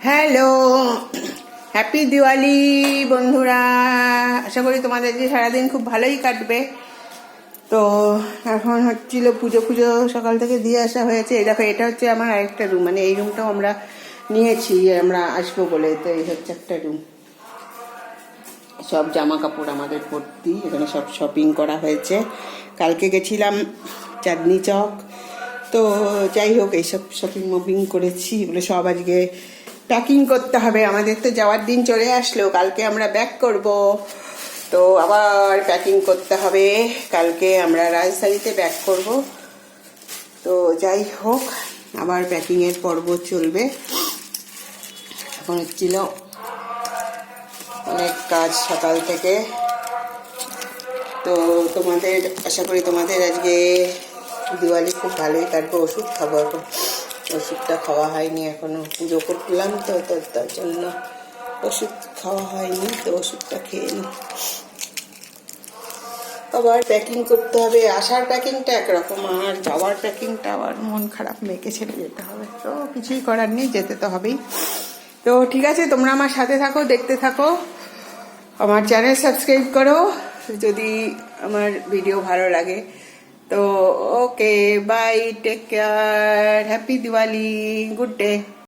Hello, happy Diwali বন্ধুরা। আশা করি তোমাদের যে সারাদিন খুব ভালোই কাটবে। তো এখন হচ্ছিল পুজো পুজো সকাল থেকে দিয়ে আসা হয়েছে। এই দেখো, এটা হচ্ছে আমার আরেকটা রুম, মানে এই রুমটাও আমরা নিয়েছি, আমরা আসবো বলে। তো এই হচ্ছে একটা রুম, সব জামা কাপড় আমাদের ভর্তি, এখানে সব শপিং করা হয়েছে। কালকে গেছিলাম চাঁদনি চক। তো যাই হোক, এইসব শপিং মপিং করেছি, এগুলো সব আজকে প্যাকিং করতে হবে। আমাদের তো যাওয়ার দিন চলে আসলো, কালকে আমরা ব্যাক করব, তো আবার প্যাকিং করতে হবে। কালকে আমরা রাজশাহীতে ব্যাক করব। তো যাই হোক, আবার প্যাকিংয়ের পর্ব চলবে। এখন হচ্ছিল অনেক কাজ সকাল থেকে। তো তোমাদের, আশা করি তোমাদের আজকে দিওয়ালি খুব ভালোই কাটবে। ওষুধ খাবো এখন, ওষুধটা খাওয়া হয়নি এখনো, পুজো করলাম তো তার জন্য ওষুধ খাওয়া হয়নি, তো ওষুধটা খেয়ে নিই। আবার প্যাকিং করতে হবে। আসার প্যাকিংটা একরকম, আর যাওয়ার প্যাকিংটা আবার মন খারাপ, মেয়েকে ছেড়ে যেতে হবে। তো কিছুই করার নেই, যেতে তো হবেই। তো ঠিক আছে, তোমরা আমার সাথে থাকো, দেখতে থাকো, আমার চ্যানেল সাবস্ক্রাইব করো যদি আমার ভিডিও ভালো লাগে। তো okay, bye, take care, happy Diwali, good day.